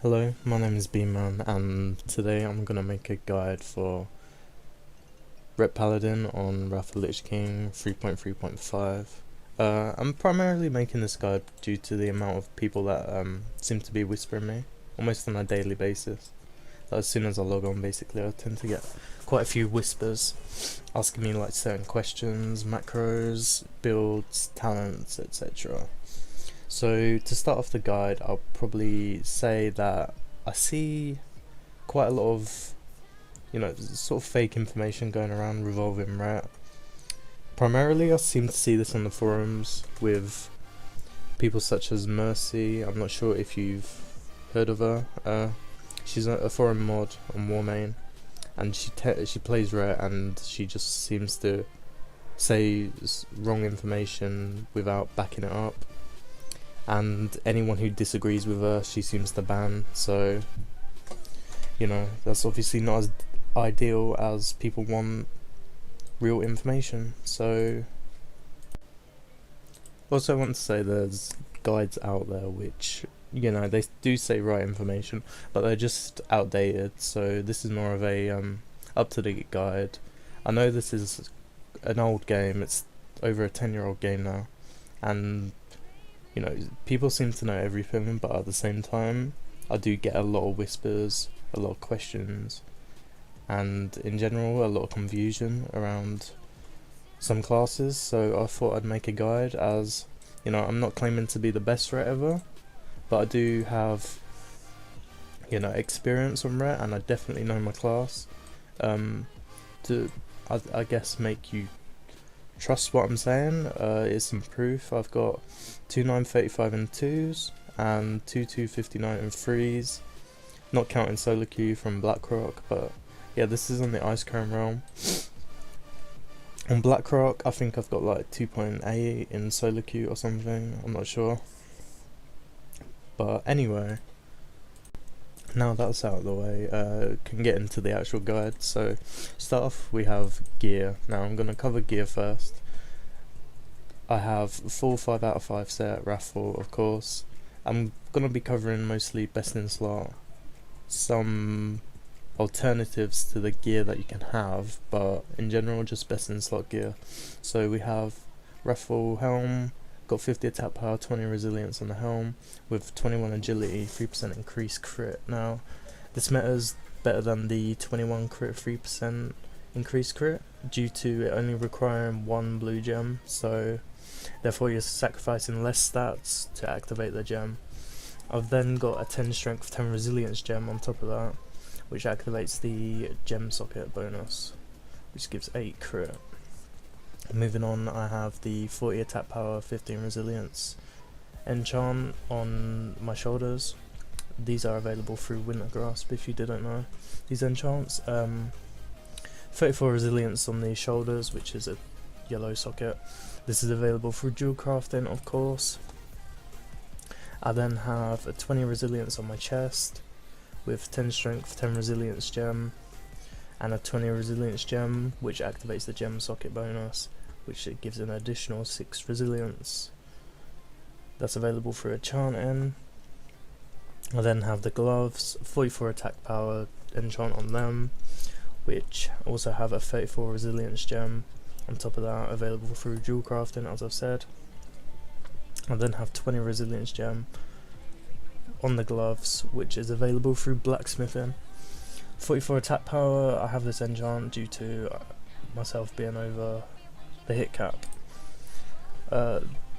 Hello, my name is B-Man, and today I'm gonna make a guide for Ret Paladin on Wrath of the Lich King 3.3.5. I'm primarily making this guide due to the amount of people that seem to be whispering me, almost on a daily basis. As soon as I log on, basically, I tend to get quite a few whispers asking me like certain questions, macros, builds, talents, etc. So to start off the guide, I'll probably say that I see quite a lot of, sort of fake information going around revolving Ret. Primarily, I seem to see this on the forums with people such as Mercy. I'm not sure if you've heard of her. She's a forum mod on Warmane, and she plays Ret, and she just seems to say wrong information without backing it up. And anyone who disagrees with her, she seems to ban. So, that's obviously not as ideal as people want real information. So, also I want to say there's guides out there which, they do say right information, but they're just outdated. So this is more of a up-to-date guide. I know this is an old game, it's over a 10-year-old game now, and people seem to know everything, but at the same time, I do get a lot of whispers, a lot of questions, and in general, a lot of confusion around some classes. So I thought I'd make a guide, as I'm not claiming to be the best Ret ever, but I do have experience on Ret, and I definitely know my class. To I guess make you trust what I'm saying is some proof. I've got 2935 in 2s and 2259 in 3s, not counting solo queue from Blackrock, but yeah, this is on the Ice Crown realm. On Blackrock, I think I've got like 2.8 in solo queue or something, I'm not sure. But anyway, now that's out of the way, can get into the actual guide. So start off, we have gear. Now I'm going to cover gear first. I have full 5 out of 5 set, raffle of course. I'm going to be covering mostly best in slot, some alternatives to the gear that you can have, but in general just best in slot gear. So we have raffle helm, got 50 attack power, 20 resilience on the helm, with 21 agility, 3% increased crit. Now, this meta's better than the 21 crit, 3% increased crit, due to it only requiring 1 blue gem, so therefore you're sacrificing less stats to activate the gem. I've then got a 10 strength, 10 resilience gem on top of that, which activates the gem socket bonus, which gives 8 crit. Moving on, I have the 40 attack power, 15 resilience enchant on my shoulders. These are available through Winter Grasp, if you didn't know these enchants. 34 resilience on the shoulders, which is a yellow socket. This is available through dual crafting, of course. I then have a 20 resilience on my chest with 10 strength, 10 resilience gem, and a 20 resilience gem, which activates the gem socket bonus, which it gives an additional 6 resilience. That's available through enchanting. I then have the gloves, 44 attack power enchant on them, which also have a 34 resilience gem on top of that, available through dual crafting, as I've said. I then have 20 resilience gem on the gloves, which is available through blacksmithing. 44 attack power, I have this enchant due to myself being over the hit cap.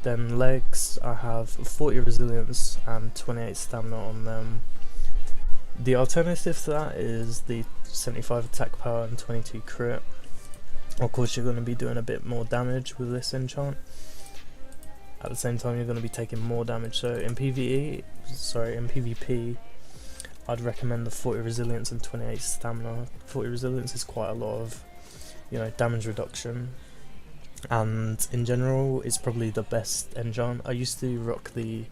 Then legs, I have 40 resilience and 28 stamina on them. The alternative to that is the 75 attack power and 22 crit. Of course, you're going to be doing a bit more damage with this enchant. At the same time, you're going to be taking more damage. So in PvP, I'd recommend the 40 resilience and 28 stamina. 40 resilience is quite a lot of, damage reduction, and in general, it's probably the best enchant. I used to rock the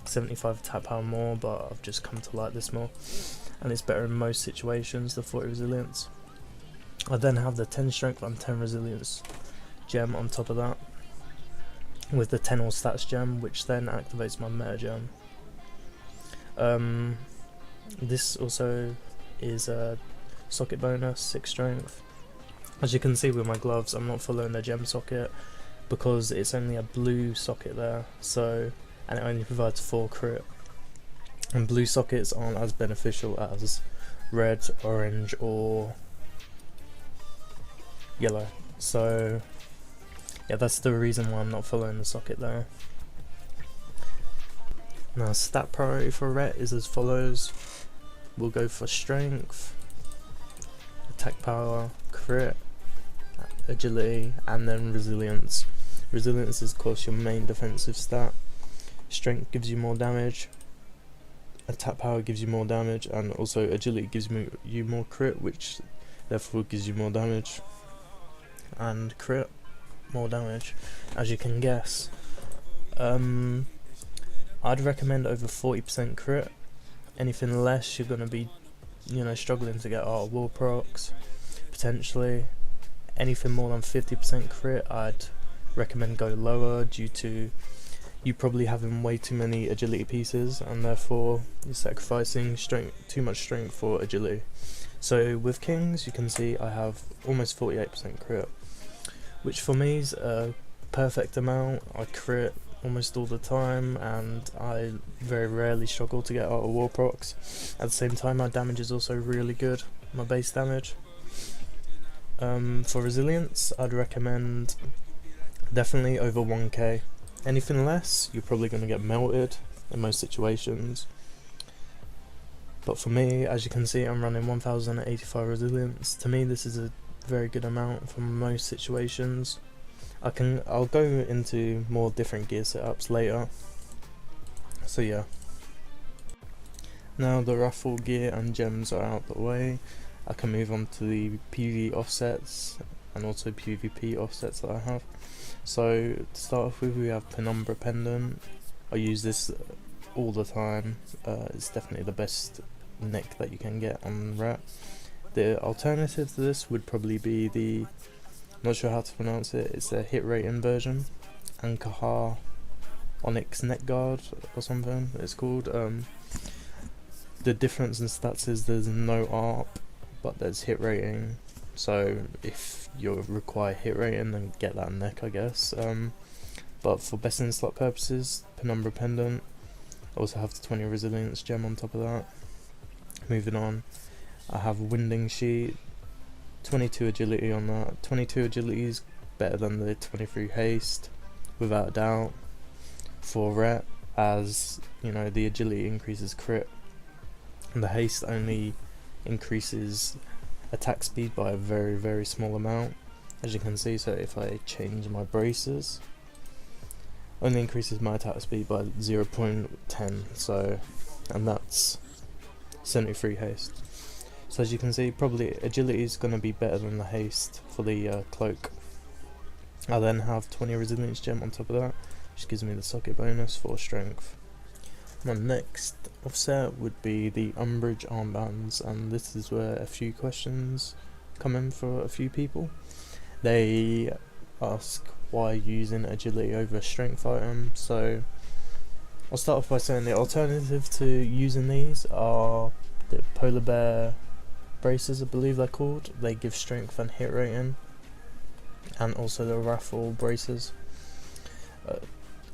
75 attack power more, but I've just come to like this more, and it's better in most situations, the 40 resilience. I then have the 10 strength and 10 resilience gem on top of that, with the 10 all stats gem, which then activates my meta gem. This also is a socket bonus, 6 strength. As you can see with my gloves, I'm not following the gem socket because it's only a blue socket there, so, and it only provides 4 crit. And blue sockets aren't as beneficial as red, orange or yellow. So yeah, that's the reason why I'm not following the socket there. Now stat priority for Ret is as follows. We'll go for strength, attack power, crit, agility, and then resilience. Resilience is of course your main defensive stat. Strength gives you more damage, attack power gives you more damage, and also agility gives you more crit, which therefore gives you more damage, and crit more damage, as you can guess. I'd recommend over 40% crit. Anything less you're gonna be, struggling to get out of war procs, potentially. Anything more than 50% crit I'd recommend go lower, due to you probably having way too many agility pieces and therefore you're sacrificing too much strength for agility. So with kings you can see I have almost 48% crit, which for me is a perfect amount. I crit almost all the time and I very rarely struggle to get out of war procs. At the same time my damage is also really good, my base damage. For resilience I'd recommend definitely over 1k. Anything less you're probably going to get melted in most situations, but for me, as you can see, I'm running 1085 resilience. To me this is a very good amount for most situations. I'll go into more different gear setups later. So yeah. Now the raffle gear and gems are out the way, I can move on to the PvE offsets and also PvP offsets that I have. So to start off with, we have Penumbra Pendant. I use this all the time. It's definitely the best neck that you can get on Rat. The alternative to this would probably be the, not sure how to pronounce it, it's a hit rating version, Ankahar Onyx Neck Guard or something it's called. The difference in stats is there's no ARP but there's hit rating, so if you require hit rating then get that neck I guess. But for best in slot purposes, Penumbra Pendant. I also have the 20 resilience gem on top of that. Moving on, I have Winding Sheet, 22 agility on that. 22 agility is better than the 23 haste, without a doubt, for Ret, as the agility increases crit and the haste only increases attack speed by a very very small amount, as you can see. So if I change my braces, only increases my attack speed by 0.10, so, and that's 73 haste. So as you can see, probably agility is going to be better than the haste for the cloak. I then have 20 resilience gem on top of that, which gives me the socket bonus for strength. My next offset would be the umbrage armbands, and this is where a few questions come in for a few people. They ask why using agility over a strength item. So I'll start off by saying the alternative to using these are the polar bear braces, I believe they're called. They give strength and hit rating, and also the raffle braces.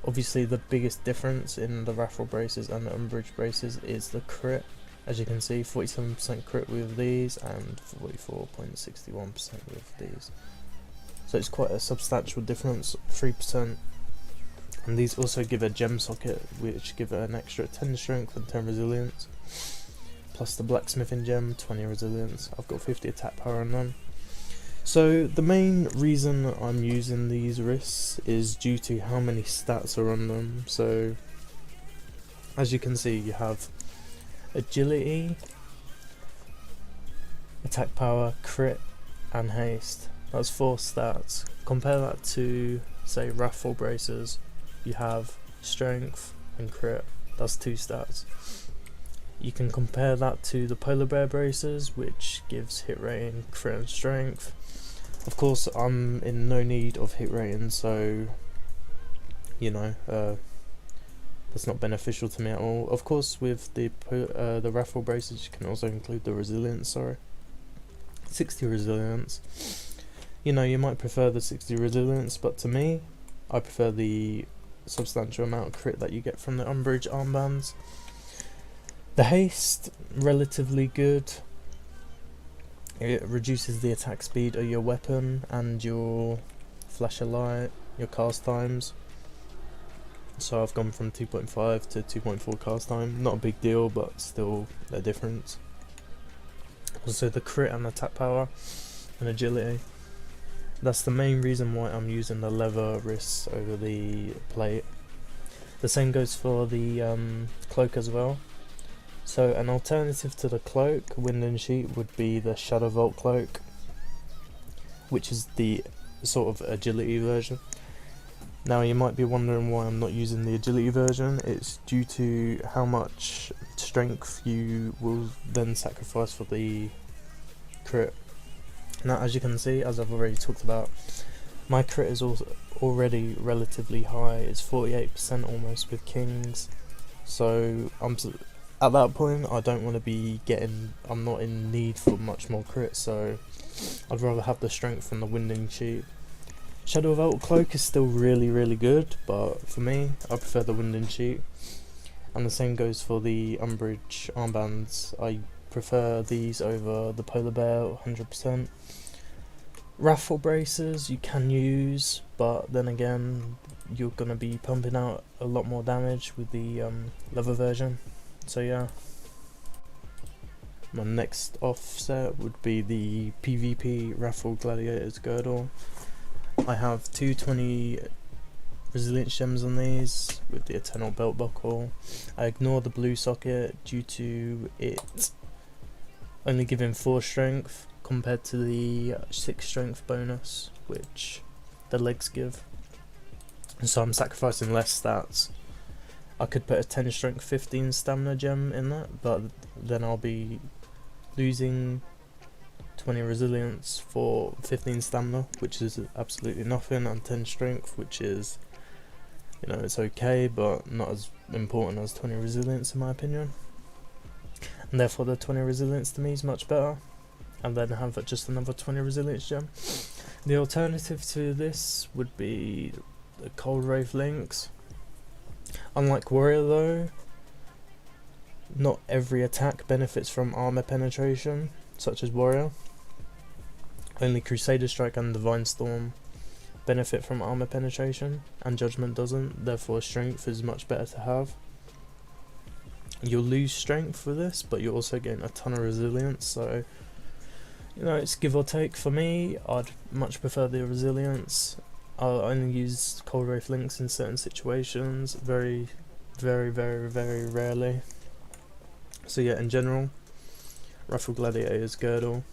Obviously the biggest difference in the raffle braces and the umbrage braces is the crit. As you can see, 47% crit with these and 44.61% with these. So it's quite a substantial difference, 3%. And these also give a gem socket, which give an extra 10 strength and 10 resilience. Plus the blacksmithing gem, 20 resilience. I've got 50 attack power on them. So the main reason I'm using these wrists is due to how many stats are on them. So as you can see, you have agility, attack power, crit and haste. That's 4 stats. Compare that to say raffle braces, you have strength and crit, that's 2 stats. You can compare that to the polar bear braces, which gives hit rating, crit and strength. Of course I'm in no need of hit rating, so That's not beneficial to me at all. Of course, with the raffle braces, you can also include the resilience. Sorry, 60 resilience. You know, you might prefer the 60 resilience, but to me, I prefer the substantial amount of crit that you get from the umbrage armbands. The haste, relatively good. It reduces the attack speed of your weapon and your flash of light, your cast times. So I've gone from 2.5 to 2.4 cast time. Not a big deal, but still a difference. Also the crit and attack power and agility. That's the main reason why I'm using the leather wrists over the plate. The same goes for the cloak as well. So an alternative to the cloak, wind and sheet, would be the Shadow Vault cloak, which is the sort of agility version. Now you might be wondering why I'm not using the agility version. It's due to how much strength you will then sacrifice for the crit. Now as you can see, as I've already talked about, my crit is also already relatively high. It's 48% almost with kings. So at that point I don't want to be I'm not in need for much more crit, so I'd rather have the strength from the winding sheet. Shadow Vault cloak is still really good, but for me, I prefer the winding sheet. And the same goes for the umbrage armbands. I prefer these over the polar bear 100%. Raffle braces you can use, but then again you're gonna be pumping out a lot more damage with the leather version. So yeah. My next offset would be the PvP Raffle Gladiator's Girdle. I have 220 resilience gems on these with the Eternal Belt Buckle. I ignore the blue socket due to it only giving 4 strength compared to the 6 strength bonus which the legs give. So I'm sacrificing less stats. I could put a 10 strength 15 stamina gem in that, but then I'll be losing 20 resilience for 15 stamina, which is absolutely nothing, and 10 strength, which is, you know, it's okay, but not as important as 20 resilience in my opinion. And therefore the 20 resilience to me is much better, and then have just another 20 resilience gem. The alternative to this would be the Cold Wraith links. Unlike Warrior though, not every attack benefits from armor penetration, such as Warrior. Only Crusader Strike and Divine Storm benefit from armor penetration, and Judgment doesn't, therefore strength is much better to have. You'll lose strength for this, but you'll also gain a ton of resilience, so you know, it's give or take. For me, I'd much prefer the resilience. I'll only use Cold Wraith links in certain situations, very rarely. So yeah, in general, Raffle Gladiator's Girdle,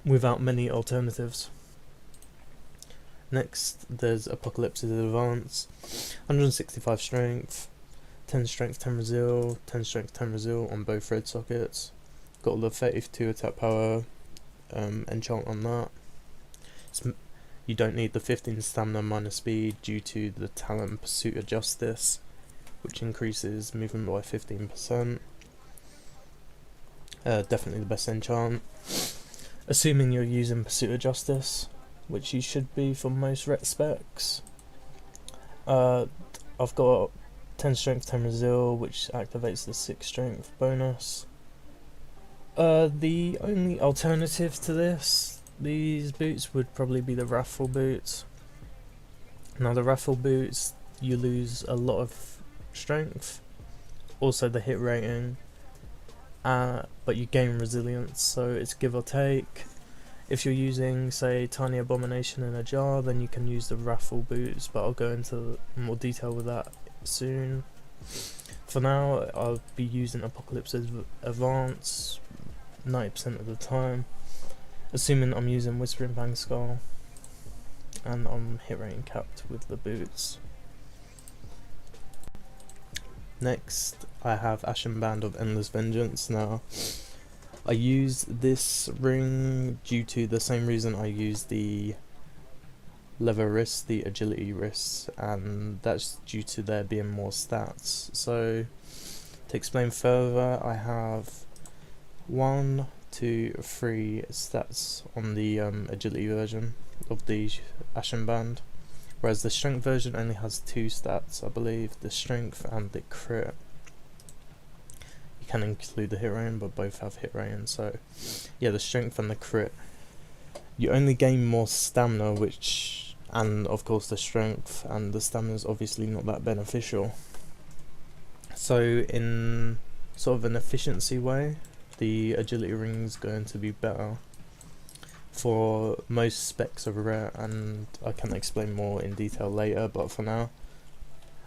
without many alternatives. Next, there's Apocalypse's Advance, 165 strength, 10 strength, 10 resil, 10 strength, 10 resil on both red sockets. Got all the 32 attack power enchant on that. You don't need the 15 stamina minus speed due to the talent Pursuit of Justice, which increases movement by 15%. Definitely the best enchant. Assuming you're using Pursuit of Justice, which you should be for most ret specs. I've got 10 strength, 10 resil, which activates the 6 strength bonus. The only alternative to these boots would probably be the raffle boots. Now the raffle boots, you lose a lot of strength, also the hit rating, but you gain resilience, so it's give or take. If you're using, say, Tiny Abomination in a jar, then you can use the raffle boots, but I'll go into more detail with that soon. For now, I'll be using Apocalypse's Advance 90% of the time, assuming I'm using Whispering Fang Skull, and I'm hit rating capped with the boots. Next, I have Ashen Band of Endless Vengeance. Now, I use this ring due to the same reason I use the leather wrists, the agility wrists, and that's due to there being more stats. So to explain further, I have 1, 2, 3 stats on the agility version of the Ashen Band, whereas the strength version only has 2 stats, I believe, the strength and the crit. You can include the hit rating, but both have hit rating. So yeah, the strength and the crit. You only gain more stamina, which, and of course the strength and the stamina is obviously not that beneficial. So in sort of an efficiency way, the agility ring is going to be better for most specs of rare, and I can explain more in detail later, but for now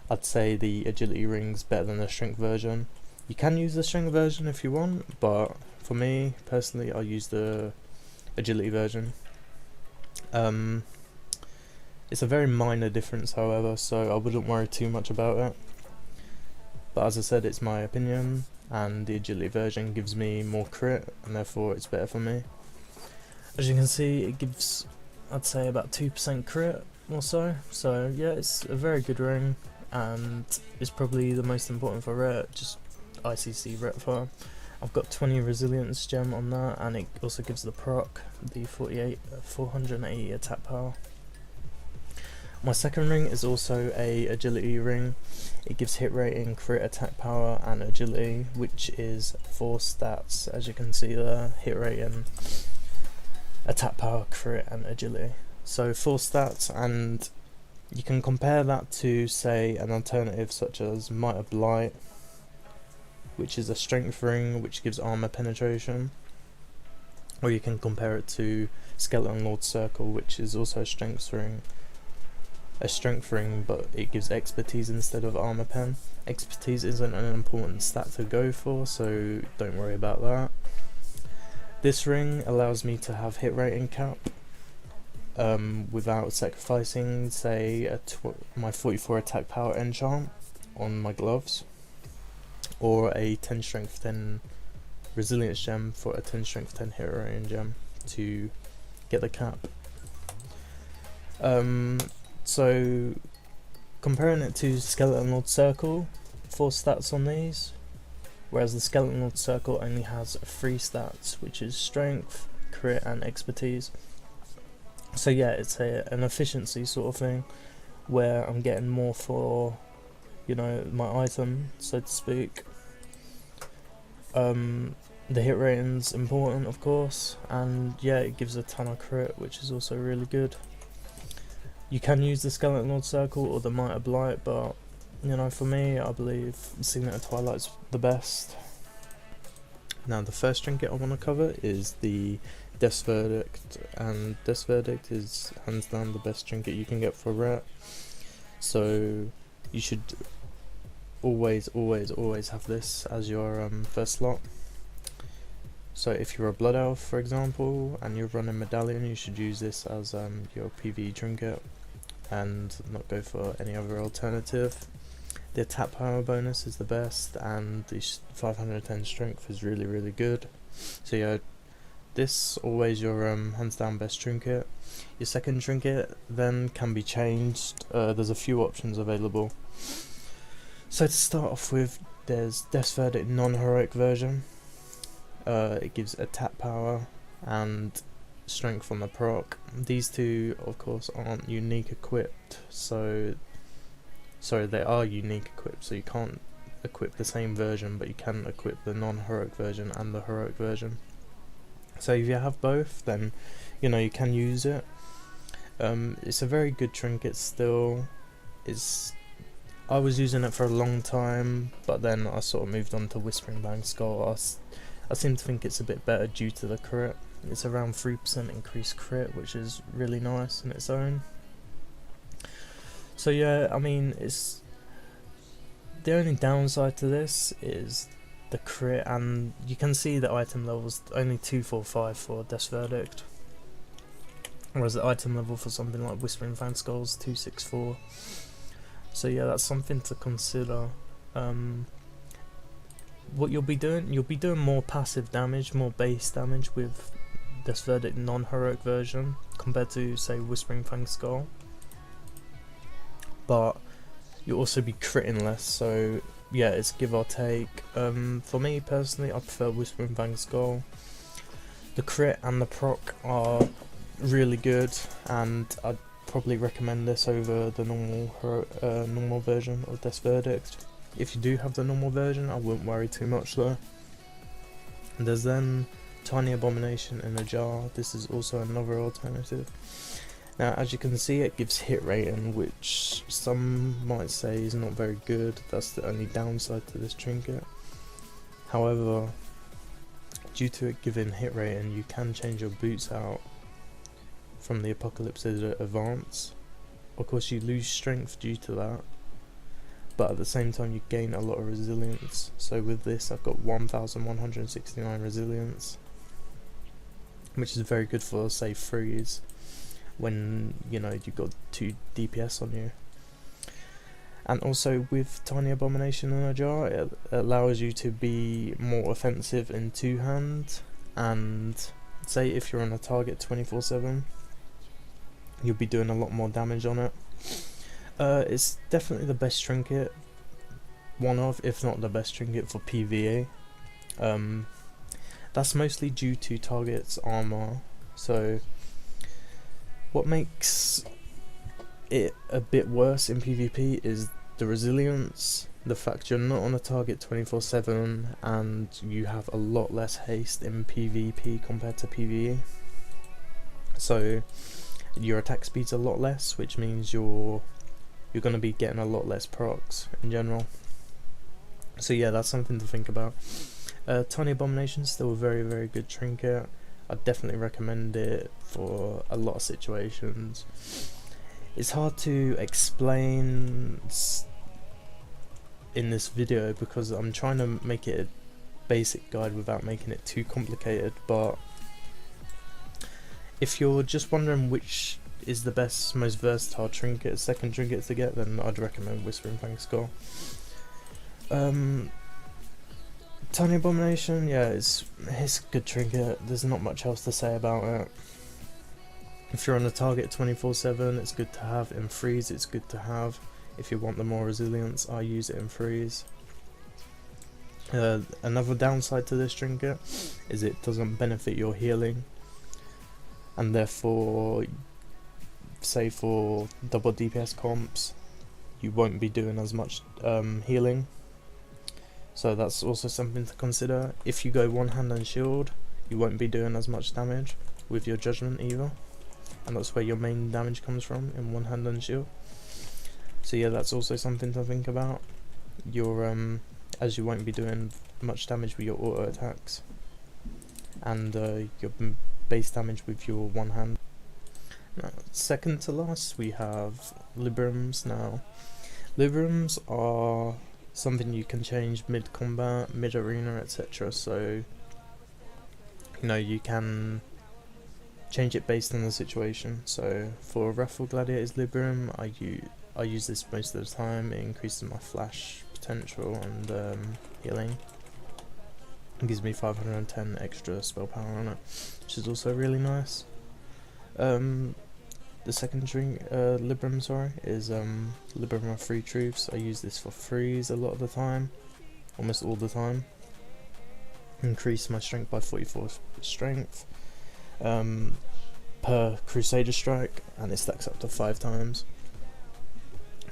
I'd say the agility ring's better than the strength version. You can use the strength version if you want, but for me personally I use the agility version. It's a very minor difference however, so I wouldn't worry too much about it, but as I said, it's my opinion, and the agility version gives me more crit and therefore it's better for me. As you can see, it gives, I'd say, about 2% crit or so, so yeah, it's a very good ring, and it's probably the most important for rare, just ICC rep farm. I've got 20 resilience gem on that, and it also gives the proc, the 480 attack power. My second ring is also a agility ring. It gives hit rating, crit, attack power and agility, which is 4 stats, as you can see there: hit rating, attack power, crit and agility. So 4 stats, and you can compare that to, say, an alternative such as Might of Blight, which is a strength ring which gives armor penetration, or you can compare it to Skeleton Lord Circle, which is also a strength ring, but it gives expertise instead of armor pen. Expertise isn't an important stat to go for, so don't worry about that. This ring allows me to have hit rating cap without sacrificing, say, my 44 attack power enchant on my gloves, or a 10 strength 10 resilience gem for a 10 strength 10 hit rating gem to get the cap. So comparing it to Skeleton Lord Circle, 4 stats on these, whereas the Skeleton Lord Circle only has 3 stats, which is strength, crit and expertise. So yeah, it's an efficiency sort of thing, where I'm getting more for, you know, my item, so to speak. The hit rating's important, of course, and yeah, it gives a ton of crit, which is also really good. You can use the Skeleton Lord Circle or the Might of Blight, but you know, for me, I believe Signet of Twilight's the best. Now, the first trinket I want to cover is the Death's Verdict, and Death's Verdict is hands down the best trinket you can get for rare. So you should always have this as your first slot. So if you're a Blood Elf, for example, and you're running Medallion, you should use this as your PvE trinket and not go for any other alternative. The attack power bonus is the best, and the 510 strength is really good. So yeah, this always your hands down best trinket. Your second trinket then can be changed. There's a few options available. So to start off with, there's Death's Verdict non-heroic version. It gives attack power and strength on the proc. These two, of course, aren't unique equipped, so sorry, they are unique equipped, so you can't equip the same version, but you can equip the non-heroic version and the heroic version. So if you have both, then you know you can use it. It's a very good trinket still. I was using it for a long time, but then I sort of moved on to Whispering Bang Skull. I seem to think it's a bit better due to the crit. It's around 3% increased crit, which is really nice in its own. So yeah, I mean, it's the only downside to this is the crit, and you can see the item level's only 245 for Death's Verdict, whereas the item level for something like Whispering Fang Skull's 264. So yeah, that's something to consider. What you'll be doing more passive damage, more base damage with Death's Verdict non-heroic version compared to, say, Whispering Fang Skull. but you'll also be critting less, so yeah, it's give or take. For me personally, I prefer Whispering Fang Skull. The crit and the proc are really good, and I'd probably recommend this over the normal version of Death's Verdict. If you do have the normal version, I wouldn't worry too much though. There's then Tiny Abomination in a jar. This is also another alternative. Now, as you can see, it gives hit rating, which some might say is not very good. That's the only downside to this trinket. However, due to it giving hit rating, you can change your boots out from the Apocalypse Advance. Of course, you lose strength due to that, but at the same time you gain a lot of resilience. So with this, I've got 1169 resilience, which is very good for, say, freeze, when you know you've got 2 DPS on you. And also with Tiny Abomination in a jar, it allows you to be more offensive in 2-hand, and say if you're on a target 24/7, you'll be doing a lot more damage on it. It's definitely the best trinket, one of, if not the best trinket for PvE. That's mostly due to target's armor. So what makes it a bit worse in PvP is the resilience, the fact you're not on a target 24/7, and you have a lot less haste in PvP compared to PvE. So your attack speed's a lot less, which means you're going to be getting a lot less procs in general. So yeah, that's something to think about. Tiny Abomination's still a very, very good trinket. I definitely recommend it for a lot of situations. It's hard to explain in this video because I'm trying to make it a basic guide without making it too complicated, but if you're just wondering which is the best, most versatile trinket, second trinket to get, then I'd recommend Whispering Fang Skull. Tiny Abomination, yeah, it's a good trinket. There's not much else to say about it. If you're on a target 24/7, it's good to have. In freeze, it's good to have. If you want the more resilience, I use it in freeze. Another downside to this trinket is it doesn't benefit your healing, and therefore, say for double DPS comps, you won't be doing as much healing. So that's also something to consider. If you go one hand and shield, you won't be doing as much damage with your judgment either, and that's where your main damage comes from, in one hand and shield. So yeah, that's also something to think about. Your as you won't be doing much damage with your auto attacks, and your base damage with your one hand. Now, second to last, we have Librams. Now, Librams are something you can change mid-combat, mid-arena, etc. So, you know, you can change it based on the situation. So, for Raffle Gladiator's Libram, I use this most of the time. It increases my flash potential and healing. It gives me 510 extra spell power on it, which is also really nice. The second Libram, is Libram of Free Truths. I use this for freeze a lot of the time, almost all the time. Increase my strength by 44 strength per Crusader Strike, and it stacks up to 5 times.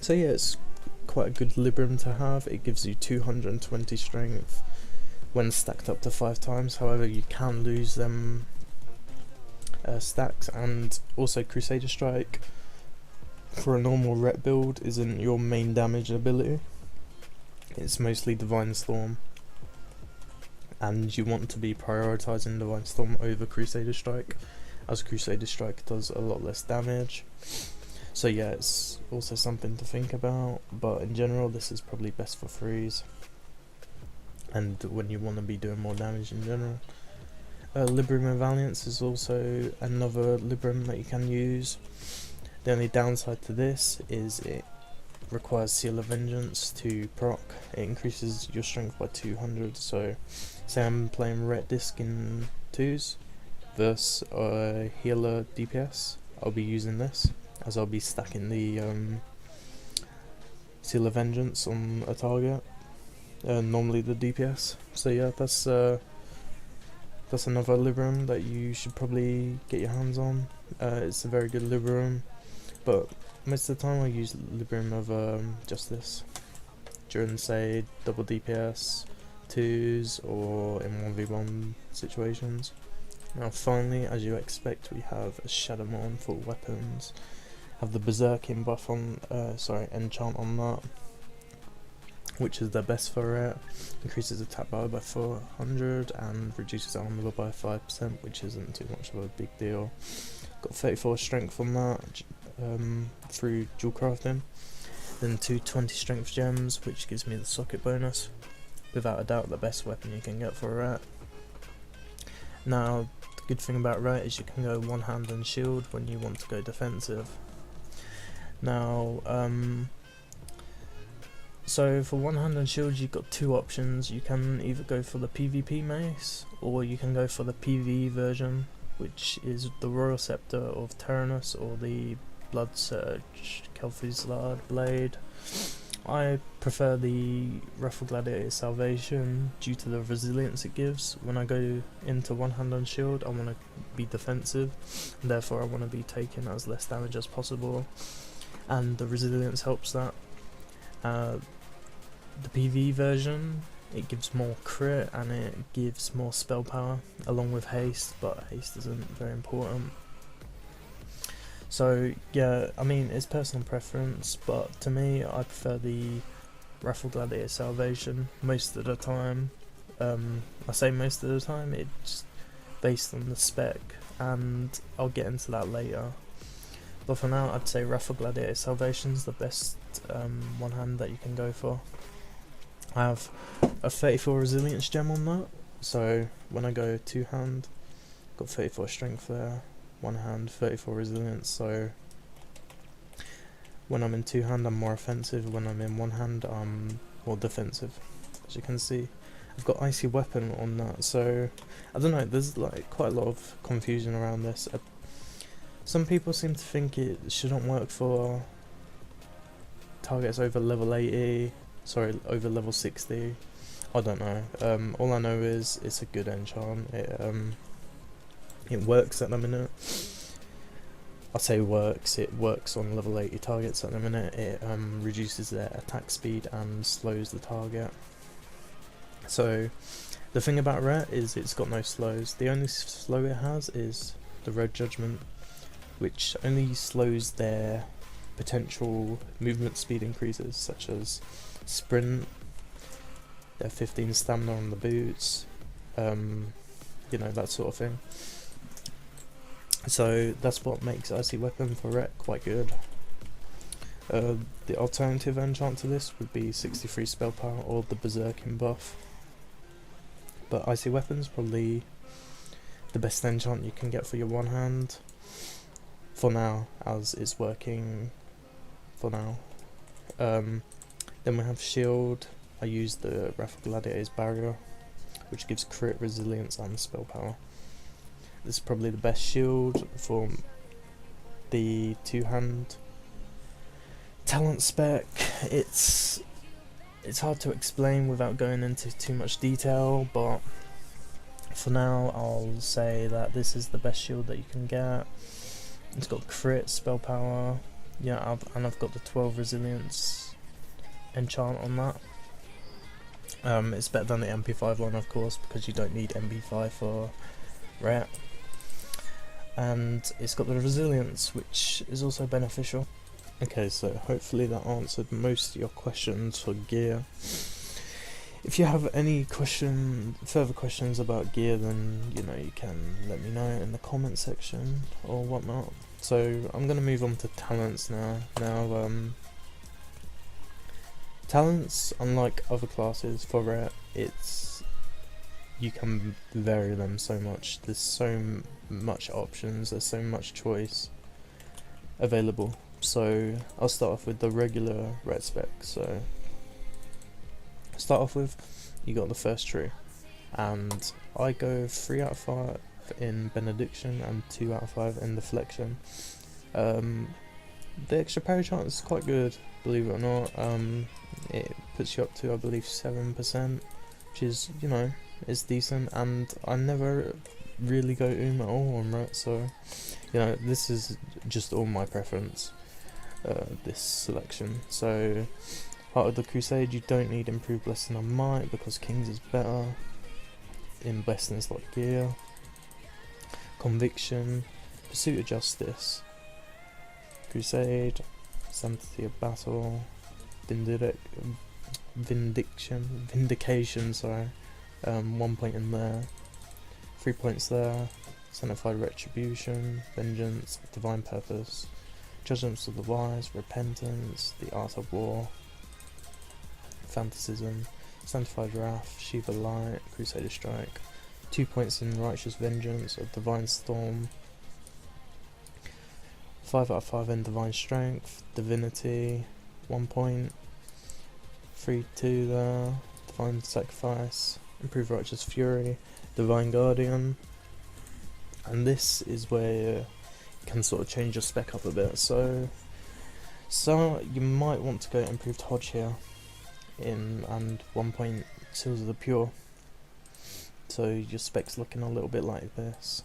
So yeah, it's quite a good Libram to have. It gives you 220 strength when stacked up to 5 times. However, you can lose them stacks, and also Crusader Strike for a normal rep build isn't your main damage ability. It's mostly Divine Storm, and you want to be prioritizing Divine Storm over Crusader Strike, as Crusader Strike does a lot less damage. So yeah, it's also something to think about, but in general this is probably best for freeze and when you want to be doing more damage in general. Libram of Valiance is also another Libram that you can use. The only downside to this is it requires Seal of Vengeance to proc. It increases your strength by 200, so say I'm playing Ret Disc in 2s versus healer DPS, I'll be using this, as I'll be stacking the Seal of Vengeance on a target, normally the DPS. So yeah, that's another Liberum that you should probably get your hands on. It's a very good Liberum, but most of the time I use Liberum of Justice during, say, double DPS 2s or in 1v1 situations. Now finally, as you expect, we have a Shadowmon for weapons. Have the Berserking buff on, enchant on that, which is the best for it. Increases attack power by 400 and reduces armor by 5%, which isn't too much of a big deal. Got 34 strength on that through dual crafting. Then 220 strength gems, which gives me the socket bonus. Without a doubt the best weapon you can get for a rat. Now the good thing about rat is you can go one hand and shield when you want to go defensive. Now so for one hand and shield you've got two options. You can either go for the PvP mace or you can go for the PvE version, which is the Royal Scepter of Tyrannus or the Blood Surge Kel'Thuzad blade. I prefer the Raffle Gladiator Salvation due to the resilience it gives. When I go into one hand and shield I want to be defensive, and therefore I want to be taking as less damage as possible, and the resilience helps that. The PvE version, it gives more crit and it gives more spell power along with haste, but haste isn't very important. So yeah, I mean it's personal preference, but to me I prefer the Raffle Gladiator Salvation most of the time. I say most of the time, it's based on the spec and I'll get into that later. But for now I'd say Raffle Gladiator Salvation's the best one hand that you can go for. I have a 34 resilience gem on that, so when I go two hand, got 34 strength there, one hand 34 resilience, so when I'm in two hand I'm more offensive, when I'm in one hand I'm more defensive. As you can see I've got Icy Weapon on that, so I don't know, there's like quite a lot of confusion around this. Some people seem to think it shouldn't work for targets over level 80, sorry, over level 60. I don't know. All I know is it's a good enchant. It works at the minute. I say works, it works on level 80 targets at the minute. It reduces their attack speed and slows the target. So the thing about Ret is it's got no slows. The only slow it has is the Red Judgment, which only slows their potential movement speed increases, such as sprint, their 15 stamina on the boots, you know, that sort of thing. So that's what makes Icy Weapon for Ret quite good. The alternative enchant to this would be 63 spell power or the Berserking buff, but Icy Weapon's probably the best enchant you can get for your one hand for now, as it's working for now. Then we have shield. I use the Raffle Gladiator's Barrier, which gives crit, resilience and spell power. This is probably the best shield for the two hand talent spec. It's hard to explain without going into too much detail, but for now I'll say that this is the best shield that you can get. It's got crit, spell power, yeah, and I've got the 12 resilience enchant on that. It's better than the MP5 one, of course, because you don't need MP5 for Ret. And it's got the resilience, which is also beneficial. Okay, so hopefully that answered most of your questions for gear. If you have any further questions about gear, then you know, you can let me know in the comment section or whatnot. So I'm gonna move on to talents now. Talents, unlike other classes for Ret, you can vary them so much. There's so much options, there's so much choice available. So I'll start off with the regular Ret spec. So start off with, you got the first tree, and I go 3 out of 5 in Benediction and 2 out of 5 in Deflection. the extra parry chance is quite good, believe it or not. It puts you up to, I believe, 7%, which is, you know, is decent, and I never really go at all on it, so, you know, this is just all my preference, this selection. So, Heart of the Crusade, you don't need improved Blessing on Might, because King's is better in Blessing slot gear. Conviction, Pursuit of Justice, Crusade, Sanctity of Battle, Vindication, sorry, 1 point in there, 3 points there, Sanctified Retribution, Vengeance, Divine Purpose, Judgments of the Wise, Repentance, The Art of War, Fanaticism, Sanctified Wrath, Shiva Light, Crusader Strike, 2 points in Righteous Vengeance, or Divine Storm, 5 out of 5 in Divine Strength, Divinity, 1 point, 3-2 there, Divine Sacrifice, Improved Righteous Fury, Divine Guardian, and this is where you can sort of change your spec up a bit. So you might want to go Improved Hodge here, and 1 point Seals of the Pure, so your spec's looking a little bit like this.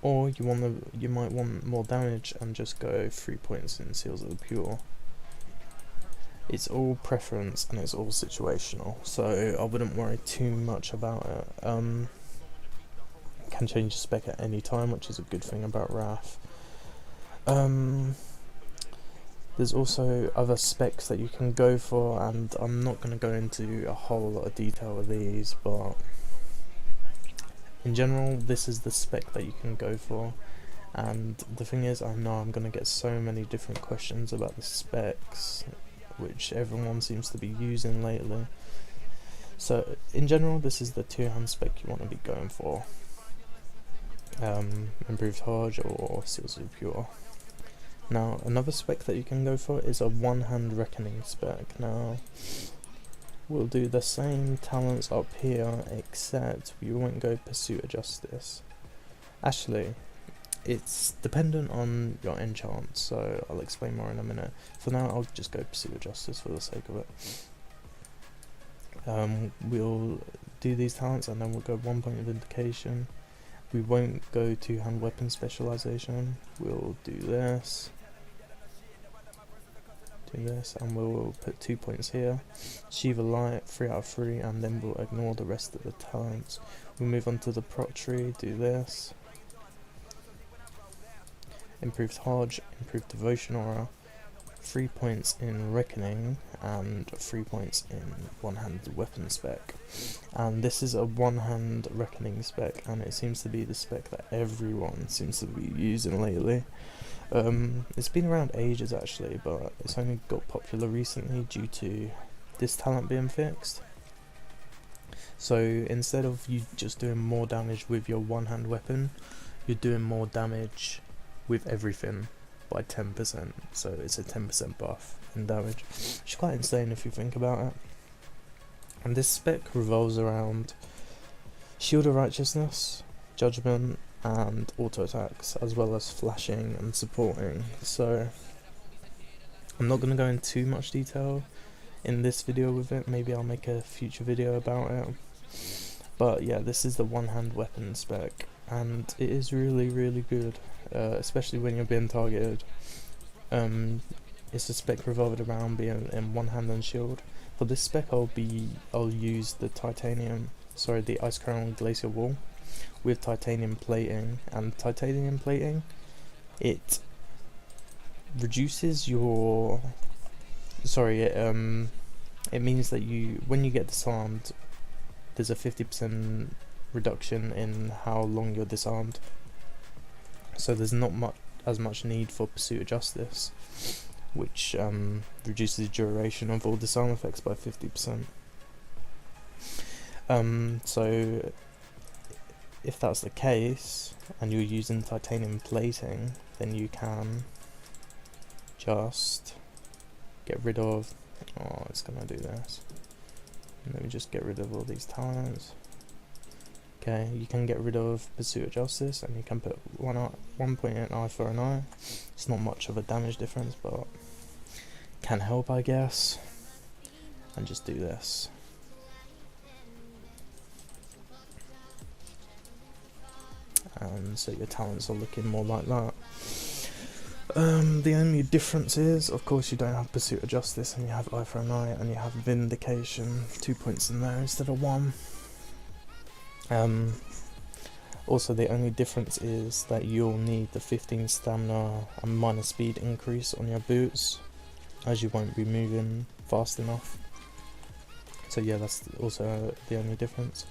Or you might want more damage and just go 3 points in Seals of the Pure. It's all preference and it's all situational, so I wouldn't worry too much about it. Can change the spec at any time, which is a good thing about Wrath. There's also other specs that you can go for, and I'm not going to go into a whole lot of detail with these, but in general, this is the spec that you can go for. And the thing is, I know I'm going to get so many different questions about the specs, which everyone seems to be using lately. So in general, this is the 2-hand spec you want to be going for. Improved Hodge or Seals of the Pure. Now, another spec that you can go for is a 1-hand Reckoning spec. Now, we'll do the same talents up here, except we won't go Pursuit of Justice. Actually, it's dependent on your enchant, so I'll explain more in a minute. For now, I'll just go Pursuit of Justice for the sake of it. We'll do these talents and then we'll go 1 point of Vindication. We won't go 2-hand Weapon Specialization. We'll do this, and we'll put 2 points here. Shiva Light, 3 out of 3, and then we'll ignore the rest of the talents. We'll move on to the proc tree, do this. Improved Hodge, Improved Devotion Aura, 3 points in Reckoning, and 3 points in 1-hand Weapon spec. And this is a 1-hand Reckoning spec, and it seems to be the spec that everyone seems to be using lately. It's been around ages actually, but it's only got popular recently due to this talent being fixed. So instead of you just doing more damage with your 1-hand weapon, you're doing more damage with everything by 10%, so it's a 10% buff in damage, which is quite insane if you think about it. And this spec revolves around Shield of Righteousness, Judgment, and auto attacks, as well as flashing and supporting. So I'm not going to go into too much detail in this video with it, maybe I'll make a future video about it. But yeah, this is the 1-hand weapon spec, and it is really, really good, especially when you're being targeted. It's a spec revolved around being in 1-hand and shield. For this spec, I'll use the the Ice Crown Glacier Wall with titanium plating, and titanium plating, it reduces your it means that when you get disarmed, there's a 50% reduction in how long you're disarmed, so there's not as much need for Pursuit of Justice, which reduces the duration of all disarm effects by 50%. So if that's the case and you're using titanium plating, then you can just get rid of, it's gonna do this, let me just get rid of all these talents. Okay, you can get rid of Pursuit of Justice and you can put 1.8 eye for an eye. It's not much of a damage difference, but can help, I guess. And just do this. And so your talents are looking more like that. The only difference is, of course, you don't have Pursuit of Justice and you have Eye for an Eye, and you have Vindication, 2 points in there instead of 1. Also, the only difference is that you'll need the 15 stamina and minor speed increase on your boots, as you won't be moving fast enough. So yeah, that's also the only difference.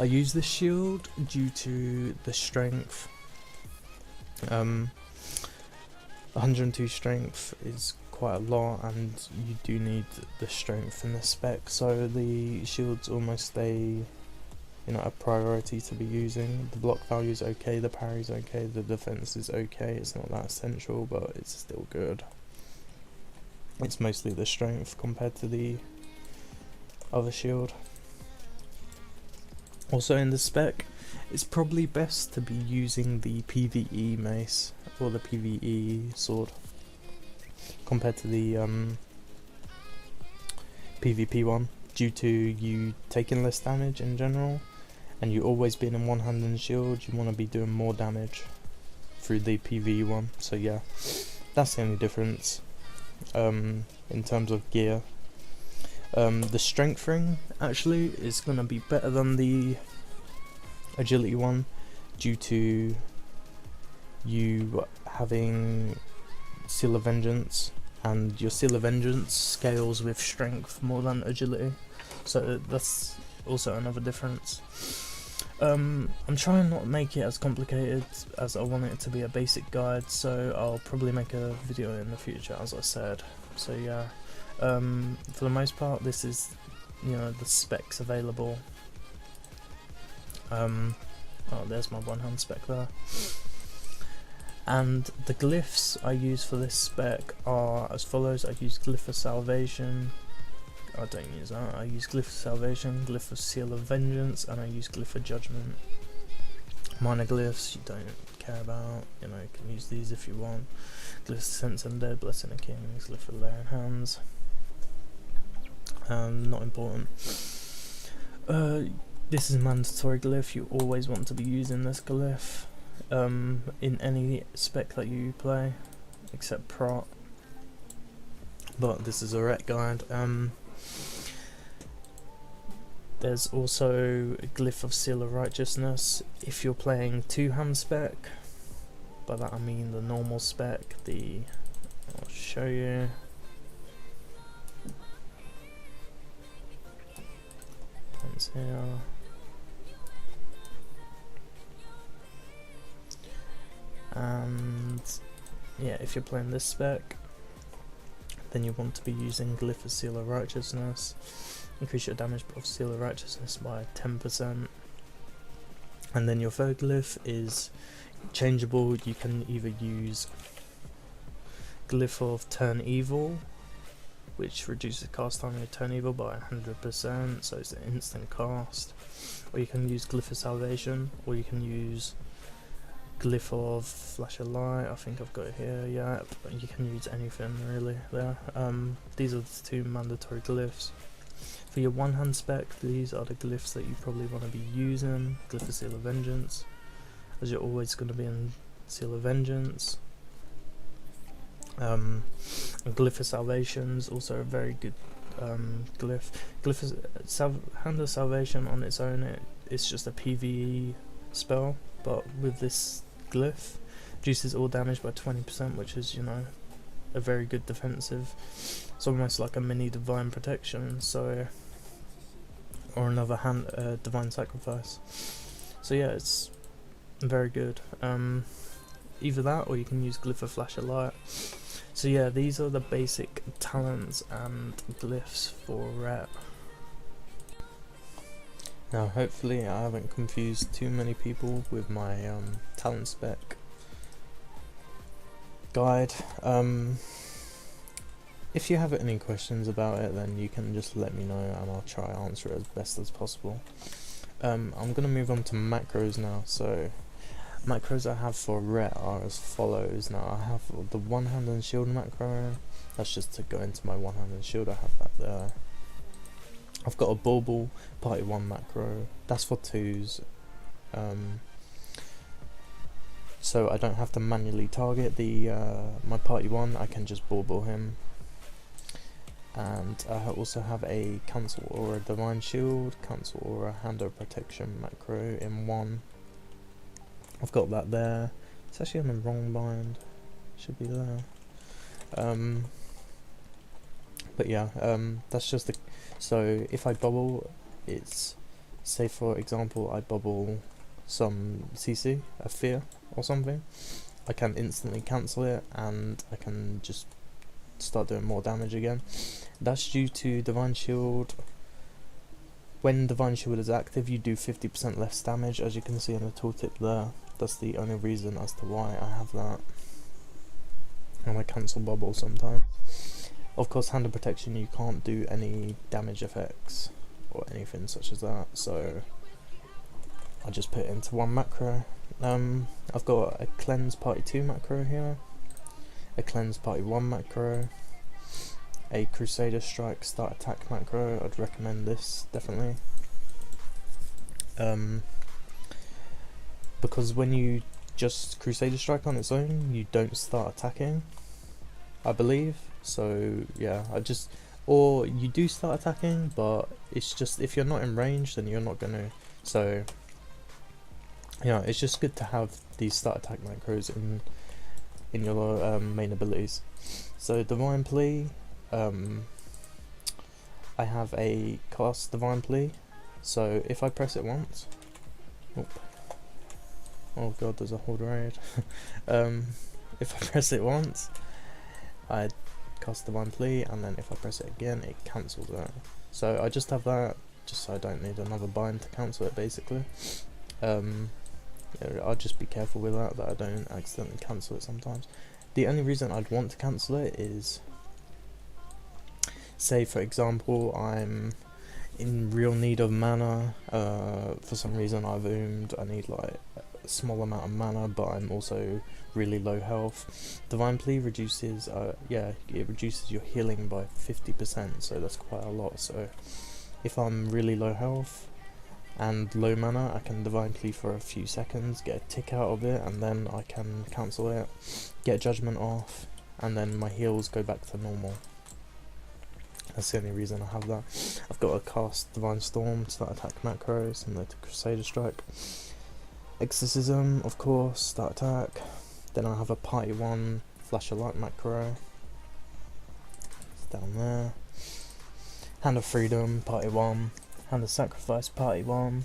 I use this shield due to the strength. 102 strength is quite a lot, and you do need the strength in the spec, so the shields almost stay, you know, a priority to be using. The block value is okay, the parry is okay, the defense is okay. It's not that essential, but it's still good. It's mostly the strength compared to the other shield. Also in the spec, it's probably best to be using the PvE mace or the PvE sword compared to the PvP one, due to you taking less damage in general, and you always being in one-handed shield. You want to be doing more damage through the PvE one. So yeah, that's the only difference in terms of gear. The strength ring actually is going to be better than the agility one, due to you having Seal of Vengeance, and your Seal of Vengeance scales with strength more than agility, so that's also another difference. I'm trying not to make it as complicated as I want it to be a basic guide, so I'll probably make a video in the future, as I said. So yeah, for the most part, this is, you know, the specs available. Oh, there's my one-hand spec there. And the glyphs I use for this spec are as follows. I use Glyph of Salvation. I don't use that. I use Glyph of Salvation, Glyph of Seal of Vengeance, and I use Glyph of Judgment. Minor glyphs you don't care about, you know, you can use these if you want. Glyph of Sense Undead, Blessing of Kings, Glyph of Laying Hands. Not important. This is a mandatory glyph. You always want to be using this glyph in any spec that you play, except Prot. But this is a rec guide. There's also a Glyph of Seal of Righteousness if you're playing two-hand spec. By that I mean the normal spec. I'll show you. Points here. And yeah, if you're playing this spec, then you want to be using Glyph of Seal of Righteousness. Increase your damage of Seal of Righteousness by 10%. And then your third glyph is changeable. You can either use Glyph of Turn Evil, which reduces cast time of Turn Evil by 100%, so it's an instant cast. Or you can use Glyph of Salvation, or you can use Glyph of Flash of Light. I think I've got it here, yeah, but you can use anything really there. These are the two mandatory glyphs. For your one-hand spec, these are the glyphs that you probably want to be using. Glyph of Seal of Vengeance, as you're always going to be in Seal of Vengeance. And Glyph of Salvation is also a very good glyph. Glyph of Hand of Salvation on its own, it's just a PvE spell, but with this glyph, reduces all damage by 20%, which is, you know, a very good defensive. It's almost like a mini Divine Protection, so, or another Divine Sacrifice. So yeah, it's very good. Either that, or you can use Glyph of Flash of Light. So yeah, these are the basic talents and glyphs for rep. Now hopefully I haven't confused too many people with my talent spec guide. If you have any questions about it, then you can just let me know and I'll try to answer it as best as possible. I'm gonna move on to macros now. So macros I have for ret are as follows. Now I have the one hand and shield macro. That's just to go into my one hand and shield. I have that there. I've got a bauble party 1 macro. That's for 2s. So I don't have to manually target the my party 1. I can just bauble him. And I also have a cancel or a divine shield, cancel or a hand of protection macro in 1. I've got that there. It's actually on the wrong bind. Should be there. But yeah, that's just the. So if I bubble, it's, say for example I bubble some CC, a fear or something, I can instantly cancel it and I can just start doing more damage again. That's due to Divine Shield. When Divine Shield is active, you do 50% less damage, as you can see in the tooltip there. That's the only reason as to why I have that. And I cancel bubble sometimes. Of course, Hand of Protection, you can't do any damage effects or anything such as that, so I just put it into 1 macro. I've got a Cleanse Party 2 macro here, a Cleanse Party 1 macro, a Crusader Strike Start Attack macro. I'd recommend this, definitely. Because when you just Crusader Strike on its own, you don't start attacking, I believe. So yeah, or you do start attacking, but it's just if you're not in range, then you're not gonna. So yeah, it's just good to have these start attack macros in your main abilities. So Divine Plea, I have a cast Divine Plea. So if I press it once, oh god, there's a horde raid. If I press it once, I cast Divine Plea, and then if I press it again, it cancels it. So I just have that, just so I don't need another bind to cancel it, basically. I'll just be careful with that I don't accidentally cancel it sometimes. The only reason I'd want to cancel it is, say for example, I'm in real need of mana, for some reason I've oomed, I need like a small amount of mana, but I'm also really low health. Divine Plea reduces, it reduces your healing by 50%, so that's quite a lot. So if I'm really low health and low mana, I can Divine Plea for a few seconds, get a tick out of it, and then I can cancel it, get Judgment off, and then my heals go back to normal. That's the only reason I have that. I've got a cast Divine Storm, start attack macro, similar to Crusader Strike. Exorcism, of course, start attack. Then I have a Party 1 Flash of Light macro. It's down there. Hand of Freedom, Party 1. Hand of Sacrifice, Party 1.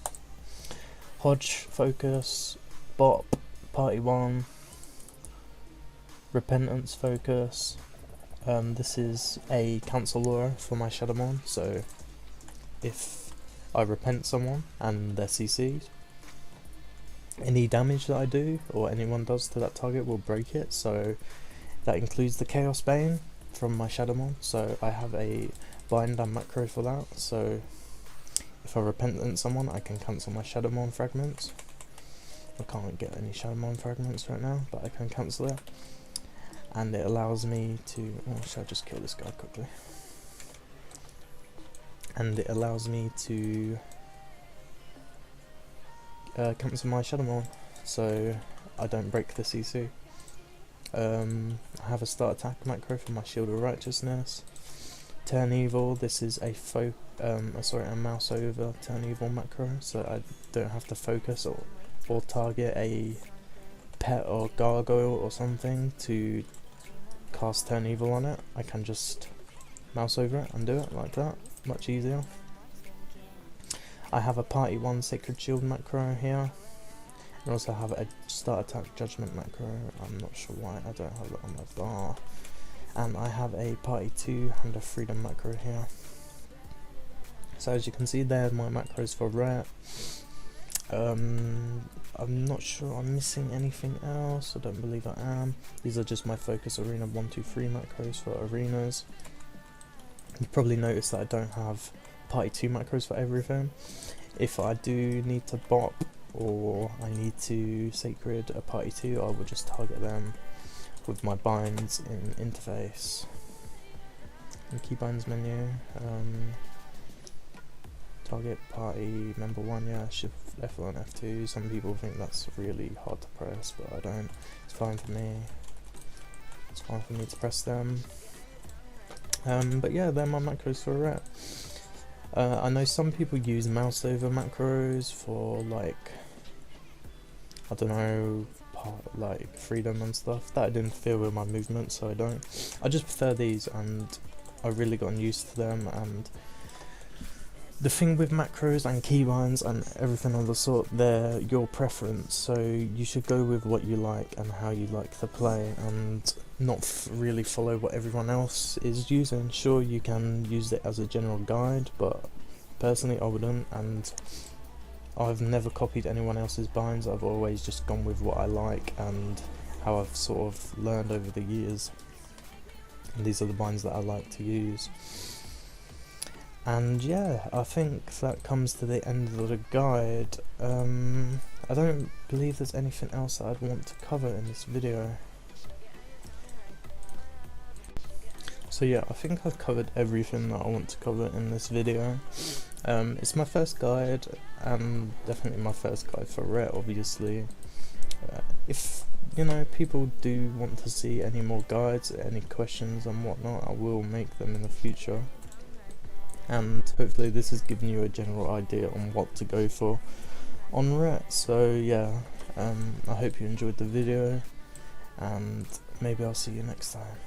Hodge, Focus. Bop, Party 1. Repentance, Focus. This is a cancel aura for my Shadowmon, so if I repent someone and they're CC'd, any damage that I do or anyone does to that target will break it. So that includes the Chaos Bane from my Shadowmon, so I have a bind and macro for that. So if I repent someone, I can cancel my Shadowmon fragments. I can't get any Shadowmon fragments right now, but I can cancel it. And it allows me to, should I just kill this guy quickly? And it allows me to cancel my Shadowmon, so I don't break the CC. I have a start attack macro for my Shield of Righteousness. Turn Evil, this is a a mouse over Turn Evil macro, so I don't have to focus or target a pet or gargoyle or something to cast Turn Evil on it. I can just mouse over it and do it like that, much easier. I have a Party 1 Sacred Shield macro here, and also have a Start Attack Judgment macro. I'm not sure why I don't have that on my bar. And I have a Party 2 Hand of Freedom macro here. So as you can see there, my macros for rare. I'm not sure I'm missing anything else. I don't believe I am. These are just my Focus Arena 1, 2, 3 macros for arenas. You probably noticed that I don't have Party 2 macros for everything. If I do need to bop or I need to sacred a party 2, I will just target them with my binds in interface. And keybinds menu, target party member 1, yeah, shift F1, F2. Some people think that's really hard to press, but I don't. It's fine for me. It's fine for me to press them. But yeah, they're my macros for Ret. I know some people use mouse over macros for, like, I don't know, like freedom and stuff. That interfere with my movement, so I don't. I just prefer these, and I've really gotten used to them. And the thing with macros and keybinds and everything of the sort, they're your preference, so you should go with what you like and how you like to play, and not really follow what everyone else is using. Sure, you can use it as a general guide, but personally I wouldn't, and I've never copied anyone else's binds. I've always just gone with what I like and how I've sort of learned over the years, and these are the binds that I like to use. And yeah, I think that comes to the end of the guide. I don't believe there's anything else that I'd want to cover in this video. So yeah, I think I've covered everything that I want to cover in this video. It's my first guide, and definitely my first guide for Ret, obviously. If, you know, people do want to see any more guides, any questions and whatnot, I will make them in the future. And hopefully this has given you a general idea on what to go for on Ret. So yeah, I hope you enjoyed the video, and maybe I'll see you next time.